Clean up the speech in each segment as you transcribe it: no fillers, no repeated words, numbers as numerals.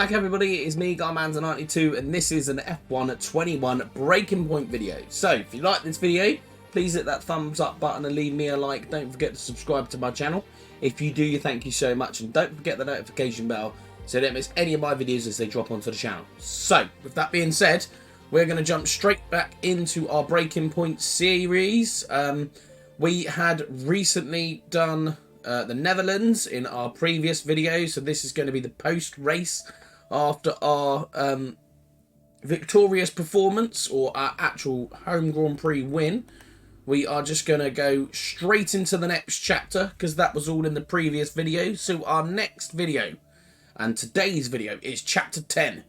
back everybody, it is me, Garmanza92, and this is an F1 21 breaking point video. So, if you like this video, please hit that thumbs up button and leave me a like. Don't forget to subscribe to my channel. If you do, thank you so much, and don't forget the notification bell so you don't miss any of my videos as they drop onto the channel. So, with that being said, we're going to jump straight back into our breaking point series. We had recently done the Netherlands in our previous video, so this is going to be the post-race after our victorious performance, or our actual home Grand Prix win. We are just going to go straight into the next chapter, because that was all in the previous video. So our next video, and today's video, is chapter 10.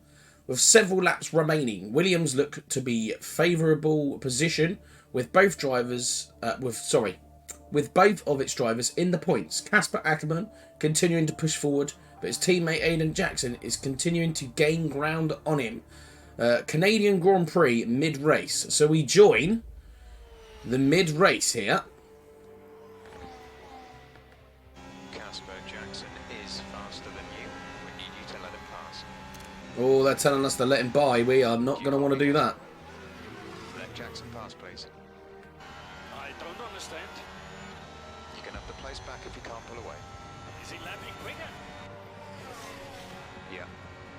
With several laps remaining, Williams look to be favourable position with both drivers, with both of its drivers in the points. Casper Ackermann continuing to push forward, but his teammate Aiden Jackson is continuing to gain ground on him. Canadian Grand Prix mid-race. So we join the mid-race here. Casper Jackson is faster than you. We need you to let him pass. Oh, they're telling us to let him by. We are not going to want to do that. Let Jackson pass, please. I don't understand. You can have the place back if you can't pull away. Is he lapping quicker? Yeah,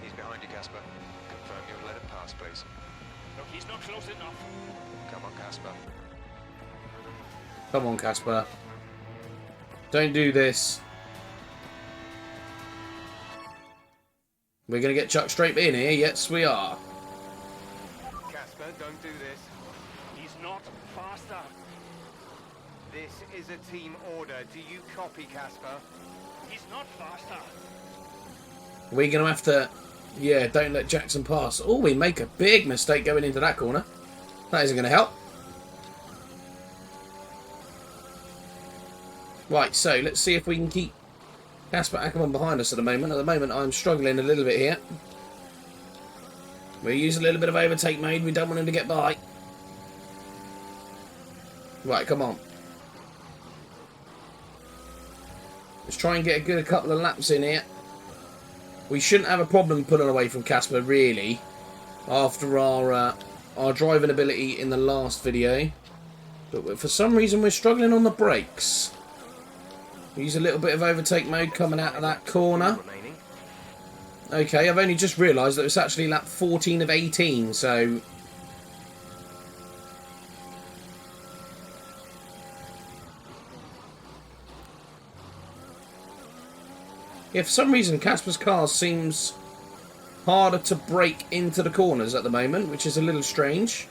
he's behind you, Casper. Confirm you'll let him pass, please. Look, he's not close enough. Come on, Casper. Come on, Casper. Don't do this. We're going to get chucked straight in here. Yes, we are. Casper, don't do this. He's not faster. This is a team order. Do you copy, Casper? He's not faster. We're going to have to... Yeah, don't let Jackson pass. Oh, we make a big mistake going into that corner. That isn't going to help. Right, so let's see if we can keep Casper Ackermann behind us at the moment. At the moment, I'm struggling a little bit here. We'll use a little bit of overtake mode. We don't want him to get by. Right, come on. Let's try and get a couple of laps in here. We shouldn't have a problem pulling away from Casper, really, after our driving ability in the last video. But for some reason, we're struggling on the brakes. Use a little bit of overtake mode coming out of that corner. Okay, I've only just realised that it's actually lap 14 of 18, so... Yeah, for some reason, Casper's car seems harder to brake into the corners at the moment, which is a little strange.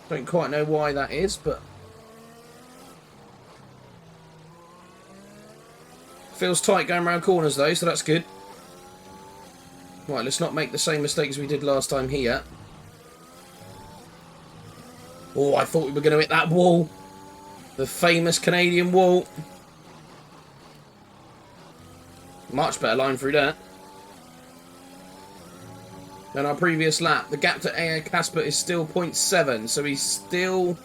Don't quite know why that is, but... Feels tight going around corners though, so that's good. Right, let's not make the same mistakes we did last time here. Oh, I thought we were going to hit that wall. The famous Canadian wall. Much better line through there than our previous lap. The gap to Air Casper is still 0.7, so he's still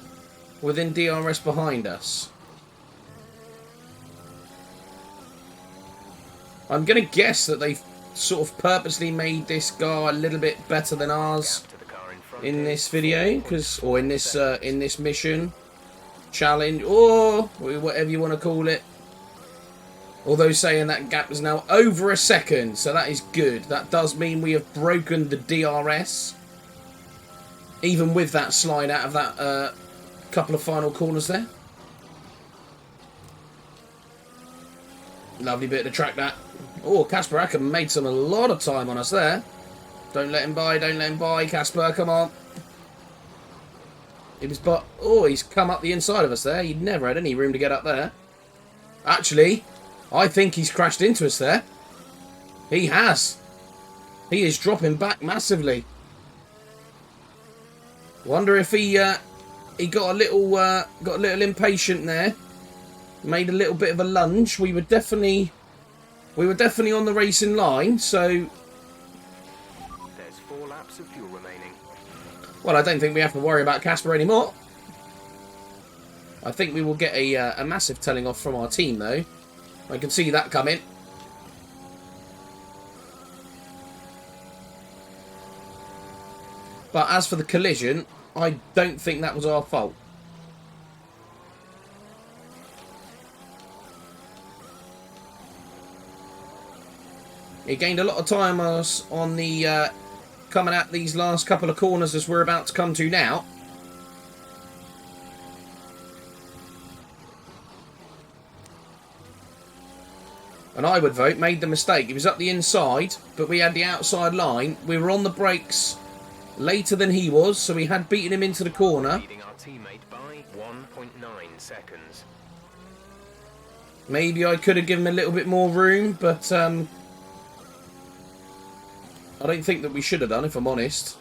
within DRS behind us. I'm going to guess that they've sort of purposely made this car a little bit better than ours in this video, or in this mission, challenge, or whatever you want to call it. Although saying that gap is now over a second, so that is good. That does mean we have broken the DRS, even with that slide out of that couple of final corners there. Lovely bit of track that. Oh, Casper Ackermann made a lot of time on us there. Don't let him by, don't let him by, Casper, come on. Oh, he's come up the inside of us there. He never had any room to get up there. Actually, I think he's crashed into us there. He has. He is dropping back massively. Wonder if he got a little impatient there. Made a little bit of a lunge. We were definitely on the racing line, so... There's 4 laps of fuel remaining. Well, I don't think we have to worry about Casper anymore. I think we will get a massive telling off from our team, though. I can see that coming. But as for the collision, I don't think that was our fault. He gained a lot of time on us on the coming at these last couple of corners as we're about to come to now. And I would vote made the mistake. He was up the inside, but we had the outside line. We were on the brakes later than he was, so we had beaten him into the corner. Leading our teammate by 1.9 seconds. Maybe I could have given him a little bit more room, but I don't think that we should have done, if I'm honest.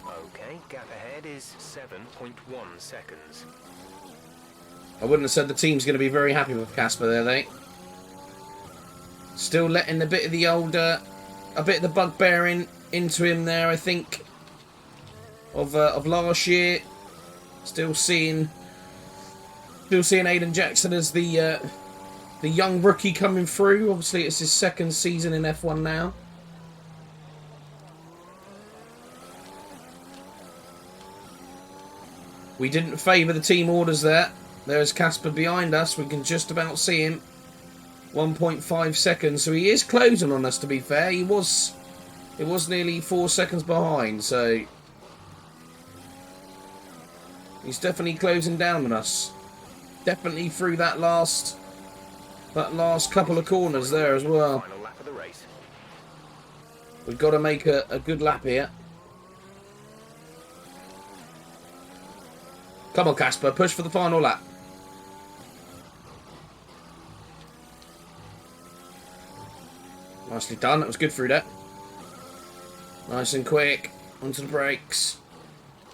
Okay, gap ahead is 7.1 seconds. I wouldn't have said the team's going to be very happy with Casper there, they. Still letting a bit of the old, a bit of the bugbear into him there, I think, of last year. Still seeing Aiden Jackson as the young rookie coming through. Obviously, it's his second season in F1 now. We didn't favour the team orders there. There's Casper behind us. We can just about see him. 1.5 seconds. So he is closing on us, to be fair. It was nearly 4 seconds behind, so he's definitely closing down on us. Definitely through that last couple of corners there as well. Final lap of the race. We've got to make a good lap here. Come on, Casper, push for the final lap. Nicely done, that was good through that. Nice and quick, onto the brakes.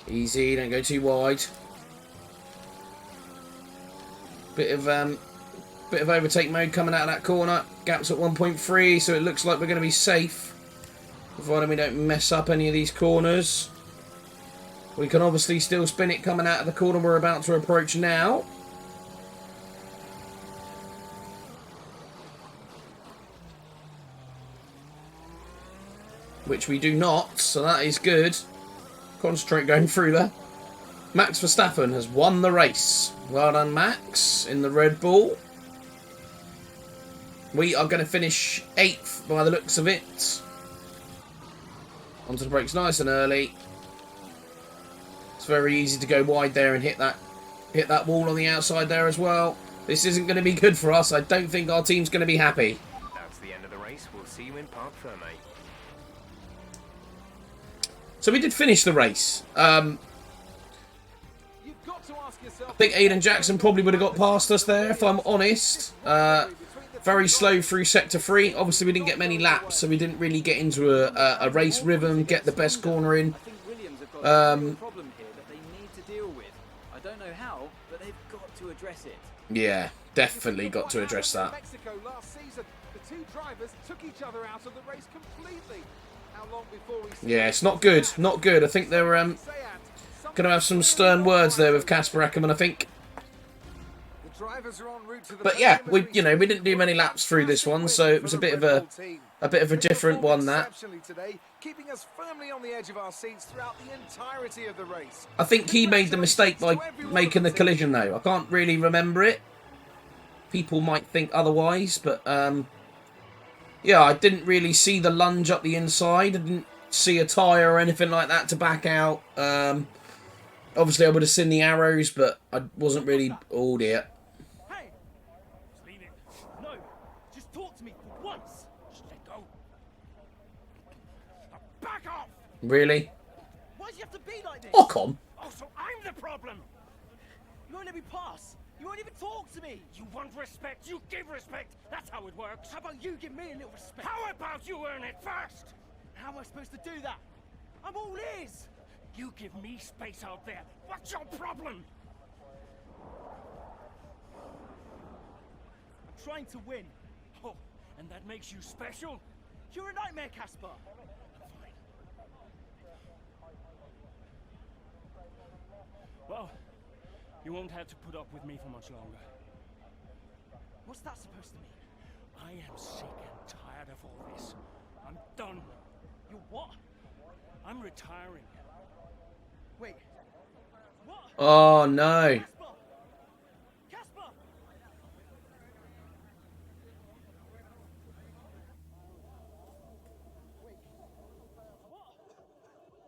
Easy, don't go too wide. Bit of overtake mode coming out of that corner. Gap's at 1.3, so it looks like we're going to be safe, provided we don't mess up any of these corners. We can obviously still spin it coming out of the corner we're about to approach now. Which we do not, so that is good. Concentrate going through there. Max Verstappen has won the race. Well done, Max, in the Red Bull. We are going to finish 8th by the looks of it. Onto the brakes nice and early. It's very easy to go wide there and hit that wall on the outside there as well. This isn't going to be good for us. I don't think our team's going to be happy. That's the end of the race. We'll see you in Parc Ferme. So we did finish the race. I think Aiden Jackson probably would have got past us there, if I'm honest. Very slow through Sector 3. Obviously, we didn't get many laps, so we didn't really get into a race rhythm, get the best corner in. I think Williams have got a problem here that they need to deal with. I don't know how, but they've got to address it. Yeah, definitely got to address that. Mexico last season, the two drivers took each other out of the race completely. How long before we see Yeah, it's not good. Not good. I think they're going to have some stern words there with Casper Ackerman, I think. the drivers are en route to the But yeah, we didn't do many laps through this one, so it was a bit of a different one, that. Today, keeping us firmly on the edge of our seats throughout the entirety of the race. I think he made the mistake by making the collision, though. I can't really remember it. People might think otherwise, but yeah, I didn't really see the lunge up the inside. I didn't see a tyre or anything like that to back out. Obviously, I would have seen the arrows, but I wasn't really... Oh, dear. Hey! Just leave it. No, just talk to me for once. Just let go. Now back off! Really? Why do you have to be like this? Oh, come. Oh, so I'm the problem. You won't let me pass. You won't even talk to me. You want respect, you give respect. That's how it works. How about you give me a little respect? How about you earn it first? How am I supposed to do that? I'm all ears. You give me space out there. What's your problem? I'm trying to win. Oh, and that makes you special? You're a nightmare, Casper. Fine. Well, you won't have to put up with me for much longer. What's that supposed to mean? I am sick and tired of all this. I'm done. You what? I'm retiring. Wait. What? Oh no. Casper! Casper! Wait. What?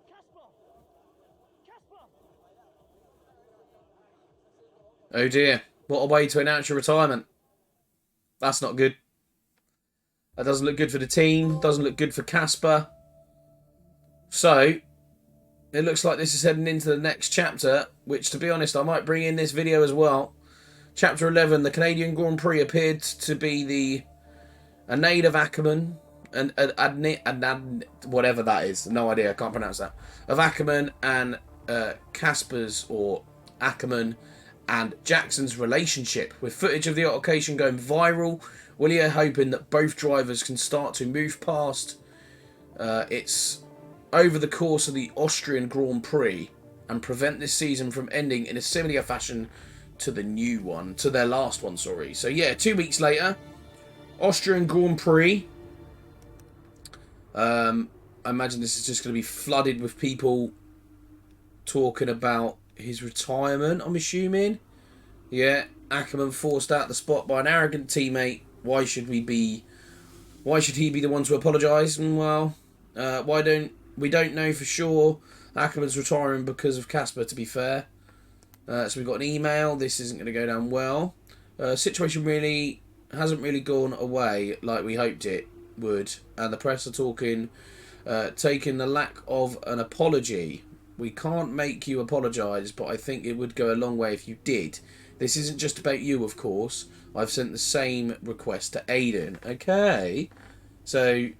Casper! Casper! Oh dear. What a way to announce your retirement. That's not good. That doesn't look good for the team. Doesn't look good for Casper. So, it looks like this is heading into the next chapter, which, to be honest, I might bring in this video as well. Chapter 11, the Canadian Grand Prix appeared to be the Aid of Ackerman, and whatever that is. No idea, I can't pronounce that. Of Ackerman and Casper's, or Ackerman and Jackson's relationship, with footage of the altercation going viral. Willie are hoping that both drivers can start to move past it's over the course of the Austrian Grand Prix and prevent this season from ending in a similar fashion to the new one, to their last one, sorry. So yeah, 2 weeks later, Austrian Grand Prix. I imagine this is just going to be flooded with people talking about his retirement, I'm assuming. Yeah, Ackerman forced out the spot by an arrogant teammate. Why should he be the one to apologise? Well, we don't know for sure. Ackerman's retiring because of Casper, to be fair. So we've got an email. This isn't going to go down well. Situation really hasn't really gone away like we hoped it would. And the press are taking the lack of an apology. We can't make you apologise, but I think it would go a long way if you did. This isn't just about you, of course. I've sent the same request to Aiden. Okay. So,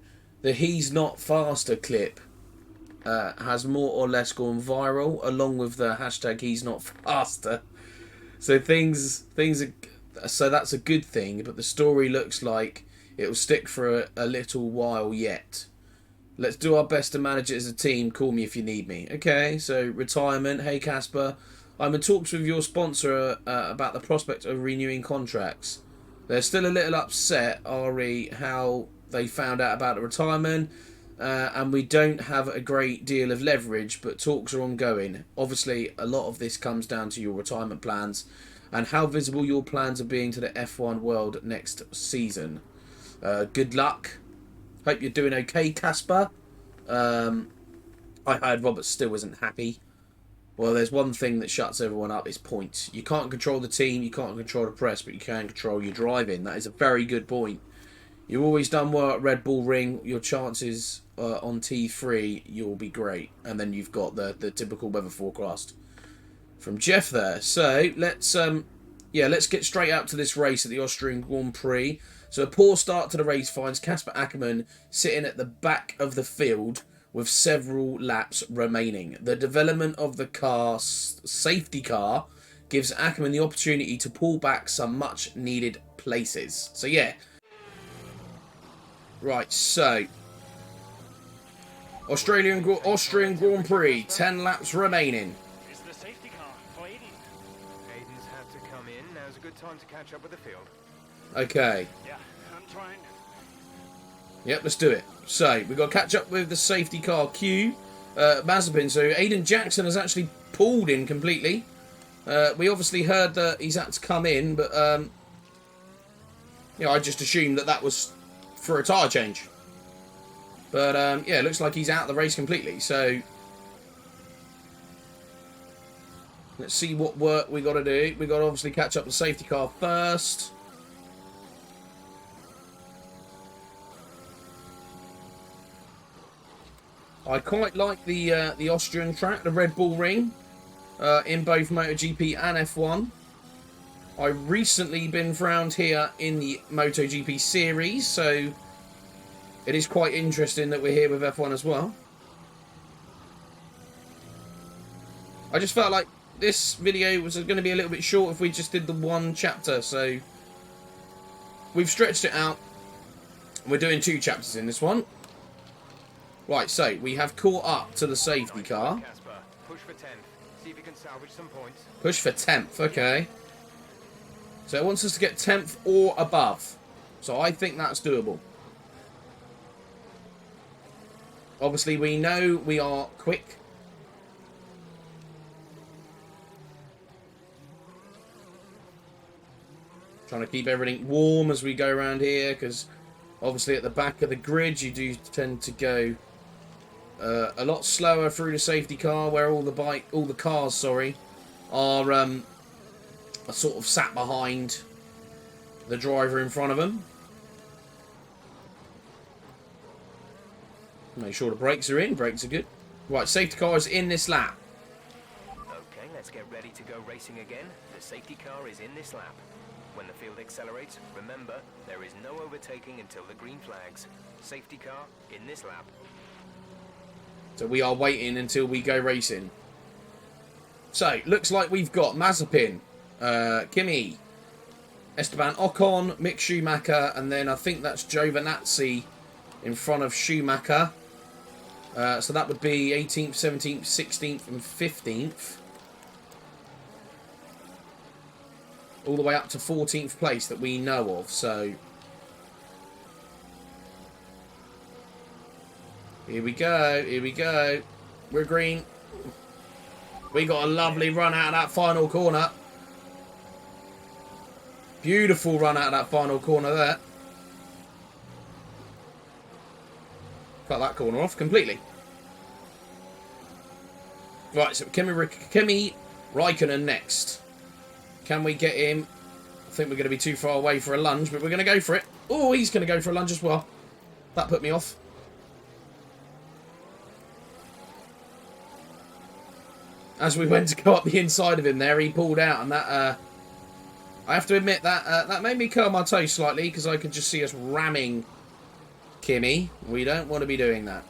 the He's Not Faster clip has more or less gone viral, along with the hashtag He's Not Faster. So things are... So that's a good thing, but the story looks like it will stick for a little while yet. Let's do our best to manage it as a team. Call me if you need me. Okay, so retirement. Hey, Casper. I'm in talks with your sponsor about the prospect of renewing contracts. They're still a little upset, Ari, how they found out about the retirement. And we don't have a great deal of leverage, but talks are ongoing. Obviously, a lot of this comes down to your retirement plans and how visible your plans are being to the F1 world next season. Good luck. Hope you're doing okay, Casper. I heard Robert still isn't happy. Well, there's one thing that shuts everyone up, is points. You can't control the team, you can't control the press, but you can control your driving. That is a very good point. You've always done well at Red Bull Ring. Your chances on T3, you'll be great. And then you've got the typical weather forecast from Jeff there. So, let's get straight out to this race at the Austrian Grand Prix. So, a poor start to the race finds Casper Ackerman sitting at the back of the field with several laps remaining. The development of the car's safety car gives Ackerman the opportunity to pull back some much needed places. So yeah. Right, so Austrian Grand Prix, 10 laps remaining. It's the safety car for Aiden. Aiden's had to come in. Now's a good time to catch up with the field. Okay. Yeah, I'm trying. Yep, let's do it. So, we've got to catch up with the safety car queue. Mazepin, so Aiden Jackson has actually pulled in completely. We obviously heard that he's had to come in, but I just assumed that was for a tyre change. But it looks like he's out of the race completely. So, let's see what work we got to do. We got to obviously catch up the safety car first. I quite like the Austrian track, the Red Bull Ring, in both MotoGP and F1. I've recently been round here in the MotoGP series, so it is quite interesting that we're here with F1 as well. I just felt like this video was going to be a little bit short if we just did the one chapter, so we've stretched it out. We're doing 2 chapters in this one. Right, so we have caught up to the safety car. Casper, push for 10th. See if you can salvage some points. Push for 10th, okay. So it wants us to get 10th or above. So I think that's doable. Obviously, we know we are quick. Trying to keep everything warm as we go around here, because obviously at the back of the grid you do tend to go a lot slower through the safety car, where all the cars, sorry, are sort of sat behind the driver in front of them. Make sure the brakes are in. Brakes are good. Right, safety car is in this lap. Okay, let's get ready to go racing again. The safety car is in this lap. When the field accelerates, remember, there is no overtaking until the green flags. Safety car in this lap. So we are waiting until we go racing. So, looks like we've got Mazepin, Kimi, Esteban Ocon, Mick Schumacher, and then I think that's Giovinazzi in front of Schumacher. So that would be 18th, 17th, 16th, and 15th. All the way up to 14th place that we know of. So here we go. Here we go. We're green. We got a lovely run out of that final corner. Beautiful run out of that final corner there. Cut that corner off completely. Right, so Kimi Raikkonen next. Can we get him? I think we're going to be too far away for a lunge, but we're going to go for it. Oh, he's going to go for a lunge as well. That put me off. As we went to go up the inside of him there, he pulled out, and that, I have to admit, that made me curl my toes slightly, because I could just see us ramming Kimi. We don't want to be doing that.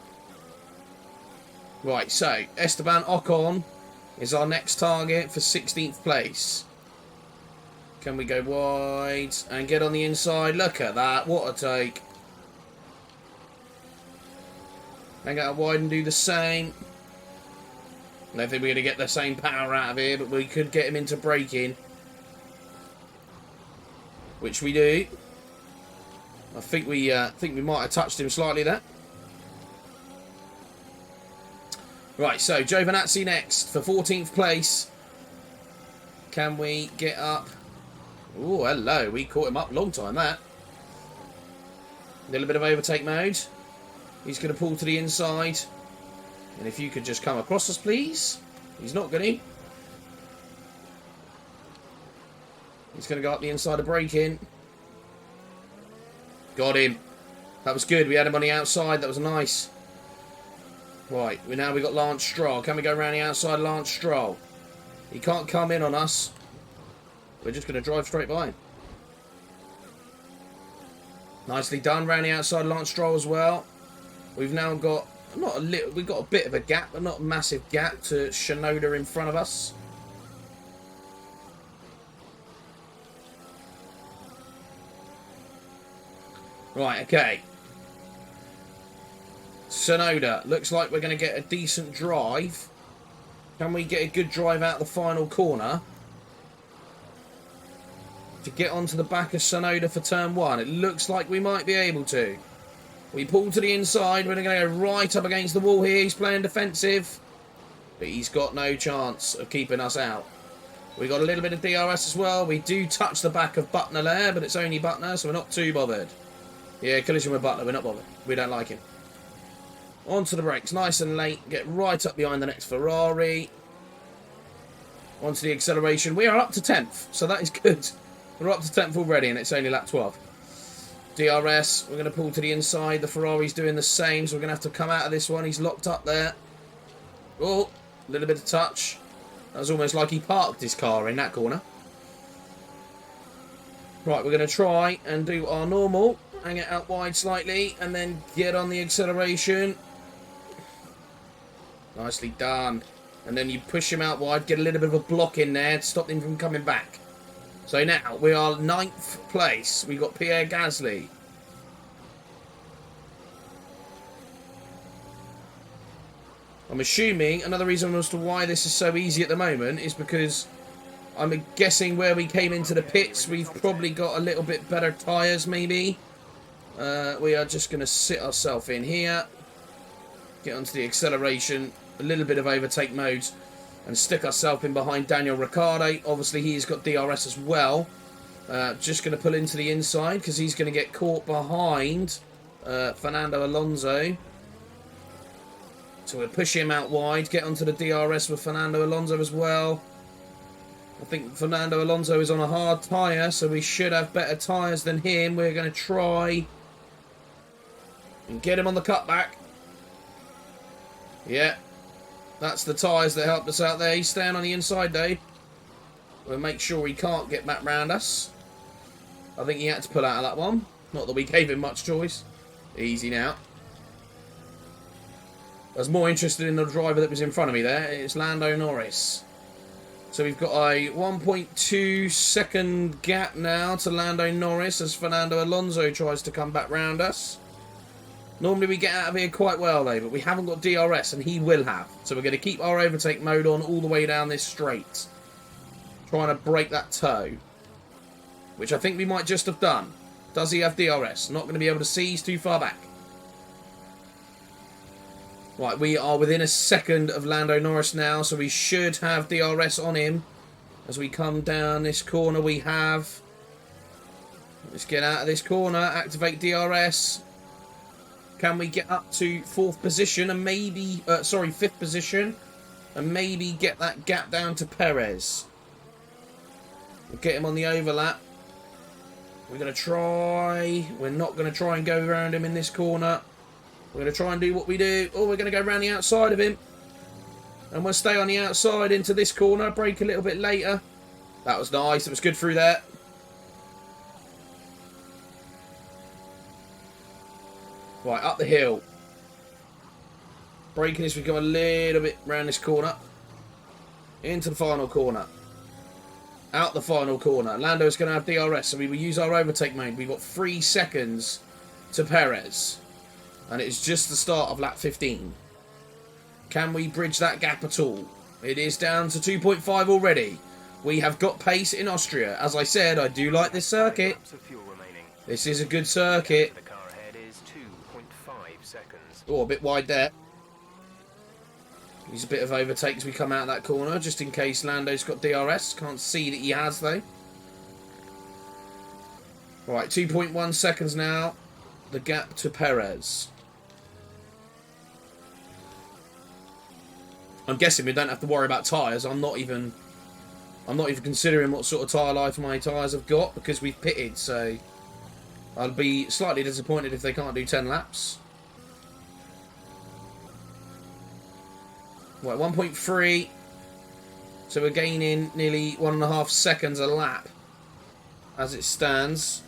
Right, so Esteban Ocon is our next target for 16th place. Can we go wide and get on the inside? Look at that. What a take. Hang out wide and do the same. I don't think we're going to get the same power out of here, but we could get him into braking. Which we do. I think we might have touched him slightly there. Right, so Giovinazzi next for 14th place. Can we get up? Oh, hello. We caught him up. Long time, that. A little bit of overtake mode. He's going to pull to the inside. And if you could just come across us, please. He's not going to. He's going to go up the inside of braking. Got him. That was good. We had him on the outside. That was nice. Right. Now we've got Lance Stroll. Can we go around the outside of Lance Stroll? He can't come in on us. We're just going to drive straight by him. Nicely done. Round the outside of Lance Stroll as well. We've now got we've got a bit of a gap, but not a massive gap to Shinoda in front of us. Right, okay. Shinoda, looks like we're going to get a decent drive. Can we get a good drive out the final corner to get onto the back of Shinoda for turn 1? It looks like we might be able to. We pull to the inside. We're going to go right up against the wall here. He's playing defensive, but he's got no chance of keeping us out. We got a little bit of DRS as well. We do touch the back of Butner there, but it's only Butner, so we're not too bothered. Yeah, collision with Butler. We're not bothered. We don't like him. Onto the brakes. Nice and late. Get right up behind the next Ferrari. Onto the acceleration. We are up to 10th, so that is good. We're up to 10th already, and it's only lap 12. DRS, we're going to pull to the inside. The Ferrari's doing the same, so we're going to have to come out of this one. He's locked up there. Oh, a little bit of touch. That was almost like he parked his car in that corner. Right, we're going to try and do our normal. Hang it out wide slightly, and then get on the acceleration. Nicely done. And then you push him out wide, get a little bit of a block in there to stop him from coming back. So now we are 9th place. We've got Pierre Gasly. I'm assuming another reason as to why this is so easy at the moment is because I'm guessing where we came into the pits, we've probably got a little bit better tyres, maybe. We are just going to sit ourselves in here. Get onto the acceleration. A little bit of overtake modes. And stick ourselves in behind Daniel Ricciardo. Obviously, he's got DRS as well. Just going to pull into the inside because he's going to get caught behind Fernando Alonso. So we'll push him out wide. Get onto the DRS with Fernando Alonso as well. I think Fernando Alonso is on a hard tyre, so we should have better tyres than him. We're going to try and get him on the cutback. Yeah. That's the tyres that helped us out there. He's staying on the inside, though. We'll make sure he can't get back round us. I think he had to pull out of that one. Not that we gave him much choice. Easy now. I was more interested in the driver that was in front of me there. It's Lando Norris. So we've got a 1.2 second gap now to Lando Norris as Fernando Alonso tries to come back round us. Normally we get out of here quite well though, but we haven't got DRS and he will have. So we're going to keep our overtake mode on all the way down this straight. Trying to break that toe. Which I think we might just have done. Does he have DRS? Not going to be able to see, he's too far back. Right, we are within a second of Lando Norris now, so we should have DRS on him. As we come down this corner we have. Let's get out of this corner, activate DRS. Can we get up to 4th position and maybe, 5th position, and maybe get that gap down to Perez? We'll get him on the overlap. We're going to try. We're not going to try and go around him in this corner. We're going to try and do what we do. Oh, we're going to go around the outside of him. And we'll stay on the outside into this corner. Brake a little bit later. That was nice. It was good through there. Right, up the hill. Braking as we go a little bit round this corner. Into the final corner. Out the final corner. Lando's going to have DRS, so we will use our overtake mode. We've got 3 seconds to Perez. And it's just the start of lap 15. Can we bridge that gap at all? It is down to 2.5 already. We have got pace in Austria. As I said, I do like this circuit. This is a good circuit. The car ahead is 2.5 seconds. Oh, a bit wide there. Use a bit of overtake as we come out of that corner, just in case Lando's got DRS. Can't see that he has, though. Right, 2.1 seconds now. The gap to Perez. I'm guessing we don't have to worry about tyres. I'm not even considering what sort of tyre life my tyres have got because we've pitted, so I'll be slightly disappointed if they can't do 10 laps. Right, 1.3. So we're gaining nearly 1.5 seconds a lap as it stands.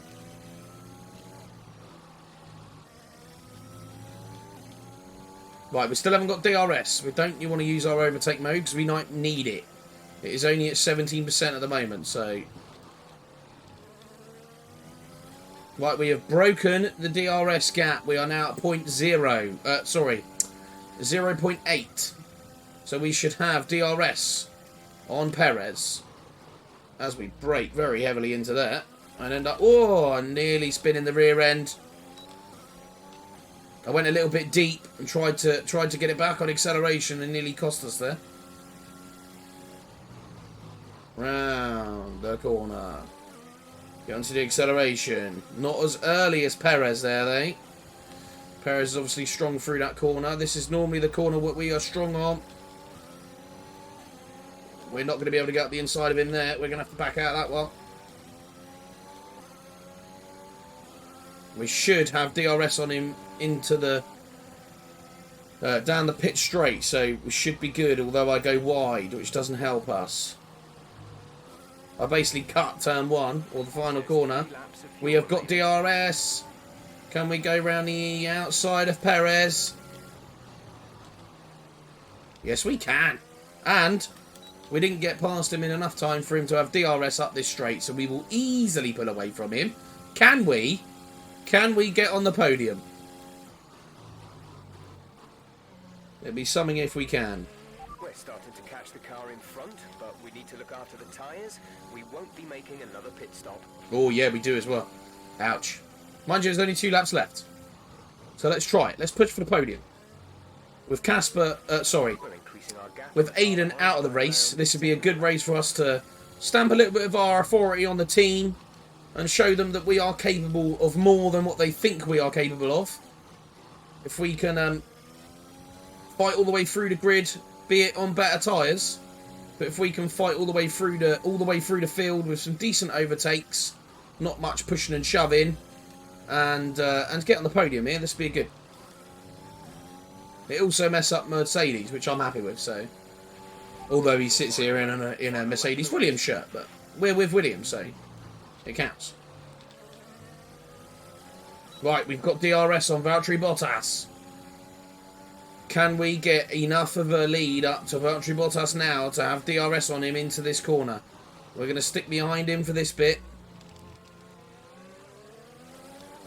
Right, we still haven't got DRS. We don't want to use our overtake mode because we might need it. It is only at 17% at the moment, so... Right, we have broken the DRS gap. We are now at 0.8. So we should have DRS on Perez. As we brake very heavily into that. And end up... Oh, nearly spinning the rear end. I went a little bit deep and tried to get it back on acceleration and nearly cost us there. Round the corner. Get onto the acceleration. Not as early as Perez there, though. Perez is obviously strong through that corner. This is normally the corner what we are strong on. We're not going to be able to get up the inside of him there. We're going to have to back out that one. We should have DRS on him into the down the pit straight, so we should be good, although I go wide, which doesn't help us. I basically cut turn 1, or the final corner. We have got DRS. Can we go round the outside of Perez? Yes, we can. And we didn't get past him in enough time for him to have DRS up this straight, so we will easily pull away from him. Can we? Can we get on the podium? It'll be something if we can. Wait, We're starting to catch the car in front, but we need to look after the tyres. We won't be making another pit stop. Oh, yeah, we do as well. Ouch. Mind you, there's only 2 laps left. So let's try it. Let's push for the podium. With Casper, sorry, We're increasing our gap. with Aiden out of the race, this would be a good race for us to stamp a little bit of our authority on the team and show them that we are capable of more than what they think we are capable of. If we can fight all the way through the grid, be it on better tyres, but if we can fight all the way through the field with some decent overtakes, not much pushing and shoving, and get on the podium here, this would be good. It also mess up Mercedes, which I'm happy with. So, although he sits here in a Mercedes Williams shirt, but we're with Williams, so it counts. Right, we've got DRS on Valtteri Bottas. Can we get enough of a lead up to Valtteri Bottas now to have DRS on him into this corner? We're going to stick behind him for this bit.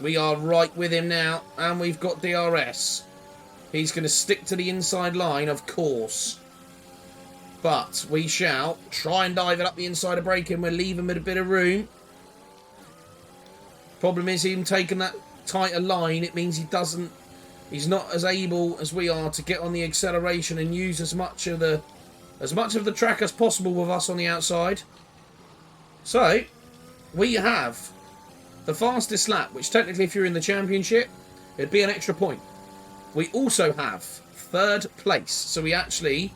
We are right with him now, and we've got DRS. He's going to stick to the inside line, of course. But we shall try and dive it up the inside of braking. We'll leave him with a bit of room. Problem is, him taking that tighter line, it means he's not as able as we are to get on the acceleration and use as much of the track as possible with us on the outside. So, we have the fastest lap, which technically if you're in the championship, it'd be an extra point. We also have 3rd place, so we actually,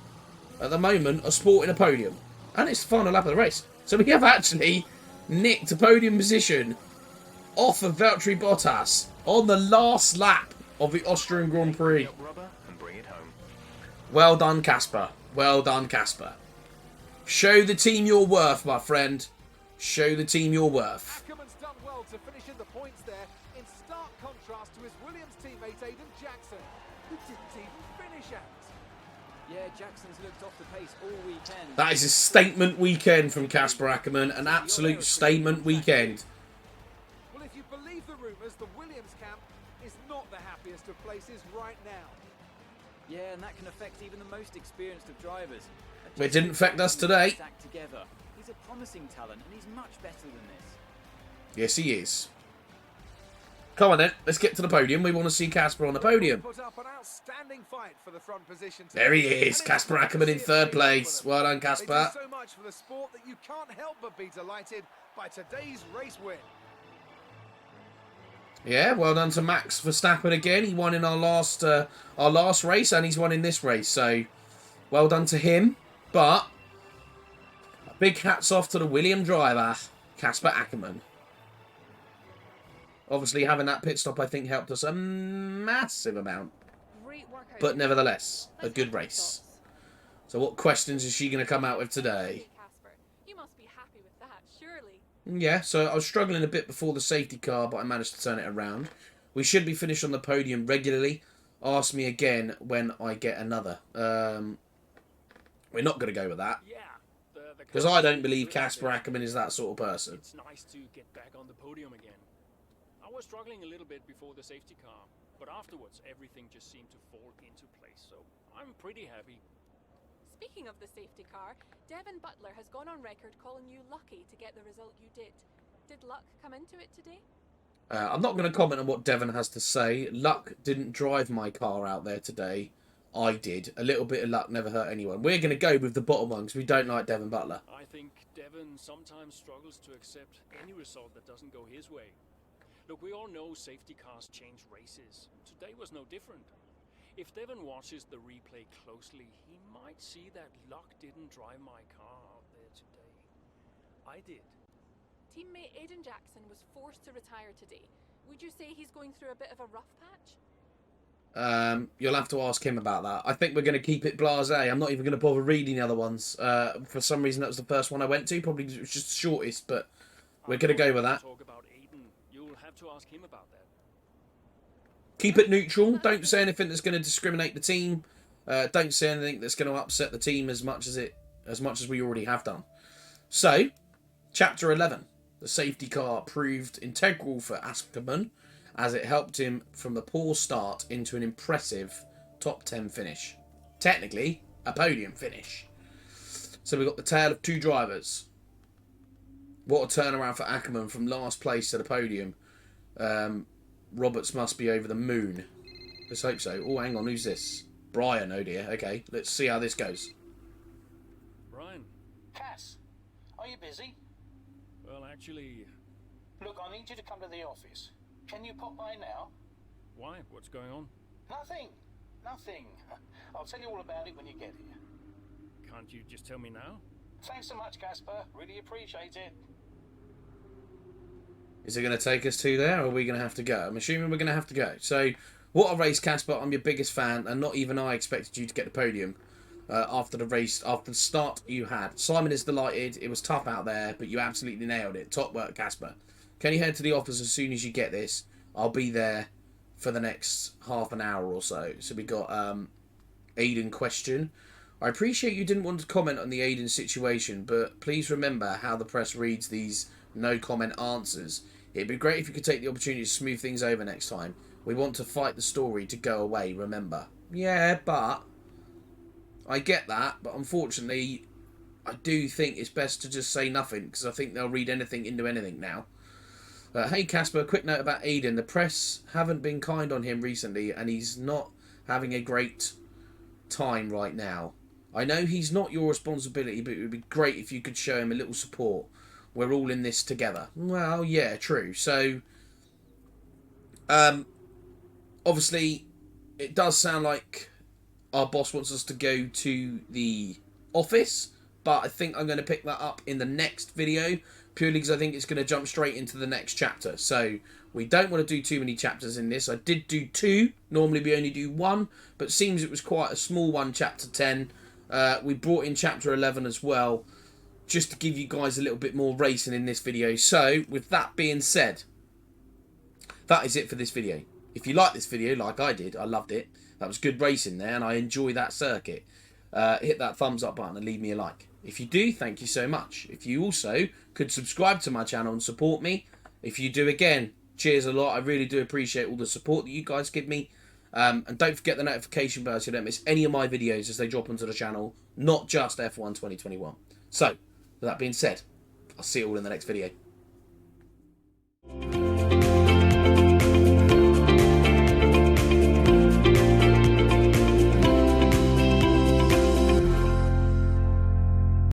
at the moment, are sporting a podium. And it's the final lap of the race. So we have actually nicked a podium position off of Valtteri Bottas on the last lap of the Austrian Grand Prix. Rubber and bring it home. Well done, Casper. Well done, Casper. Show the team your worth, my friend. Show the team your worth. Ackerman's done well to finish in the points there, in stark contrast to his Williams teammate Aiden Jackson, who didn't even finish out. Yeah, Jackson's looked off the pace all weekend. That is a statement weekend from Casper Ackerman. An absolute statement weekend. Well, if you believe the rumours, the Williams camp is not the happiest of places right now. Yeah, and that can affect even the most experienced of drivers. It didn't affect us today. Stacked together. He's a promising talent, and he's much better than this. Yes, he is. Come on then, let's get to the podium. We want to see Casper on the podium. Put up an outstanding fight for the front position. There he is, Casper Ackerman in 3rd place. Well done, They Casper. do so much for the sport that you can't help but be delighted by today's race win. Yeah, well done to Max Verstappen again. He won in our last race, and he's won in this race. So, well done to him. But a big hats off to the William driver, Casper Ackerman. Obviously, having that pit stop, I think, helped us a massive amount. But nevertheless, a good race. So what questions is she going to come out with today? Casper, you must be happy with that, surely. Yeah, so I was struggling a bit before the safety car, but I managed to turn it around. We should be finished on the podium regularly. Ask me again when I get another. We're not going to go with that. Yeah. Because I don't believe Casper Ackerman is that sort of person. It's nice to get back on the podium again. I was struggling a little bit before the safety car, but afterwards everything just seemed to fall into place, so I'm pretty happy. Speaking of the safety car, Devin Butler has gone on record calling you lucky to get the result you did. Did luck come into it today? I'm not going to comment on what Devon has to say. Luck didn't drive my car out there today. I did. A little bit of luck never hurt anyone. We're going to go with the bottom one because we don't like Devon Butler. I think Devin sometimes struggles to accept any result that doesn't go his way. Look, we all know safety cars change races. Today was no different. If Devin watches the replay closely, he might see that luck didn't drive my car out there today. I did. Teammate Aiden Jackson was forced to retire today. Would you say he's going through a bit of a rough patch? You'll have to ask him about that. I think we're going to keep it blasé. I'm not even going to bother reading the other ones. For some reason, that was the first one I went to. Probably it was just the shortest, but we're going to go with that. Talk about Aiden. You'll have to ask him about that. Keep it neutral. Don't say anything that's going to discriminate the team. Don't say anything that's going to upset the team as much as we already have done. So, Chapter 11. The safety car proved integral for Ackerman as it helped him from the poor start into an impressive top 10 finish. Technically, a podium finish. So we got the tale of two drivers. What a turnaround for Ackerman from last place to the podium. Roberts must be over the moon. Let's hope so. Oh, hang on, who's this? Brian, oh dear. Okay, let's see how this goes. Brian. Cass, are you busy? Well, actually... Look, I need you to come to the office. Can you pop by now? Why? What's going on? Nothing. Nothing. I'll tell you all about it when you get here. Can't you just tell me now? Thanks so much, Casper. Really appreciate it. Is it going to take us to there, or are we going to have to go? I'm assuming we're going to have to go. So, what a race, Casper. I'm your biggest fan, and not even I expected you to get the podium after the race, after the start you had. Simon is delighted. It was tough out there, but you absolutely nailed it. Top work, Casper. Can you head to the office as soon as you get this? I'll be there for the next half an hour or so. So we got Aiden question. I appreciate you didn't want to comment on the Aiden situation, but please remember how the press reads these no comment answers. It'd be great if you could take the opportunity to smooth things over next time. We want to fight the story to go away, remember. Yeah, but I get that, but unfortunately I do think it's best to just say nothing, because I think they'll read anything into anything now. Hey Casper, quick note about Aiden. The press haven't been kind on him recently, and he's not having a great time right now. I know he's not your responsibility, but it would be great if you could show him a little support. We're all in this together. Well, yeah, true. So, obviously, it does sound like our boss wants us to go to the office, but I think I'm going to pick that up in the next video, purely because I think it's going to jump straight into the next chapter. So, we don't want to do too many chapters in this. I did do 2. Normally, we only do 1, but it seems it was quite a small one, chapter 10. We brought in chapter 11 as well, just to give you guys a little bit more racing in this video. So, with that being said, that is it for this video. If you like this video, like I did, I loved it. That was good racing there, and I enjoy that circuit. Hit that thumbs up button and leave me a like. If you do, thank you so much. If you also could subscribe to my channel and support me. If you do, again, cheers a lot. I really do appreciate all the support that you guys give me. And don't forget the notification bell so you don't miss any of my videos as they drop onto the channel, not just F1 2021. So, with that being said, I'll see you all in the next video.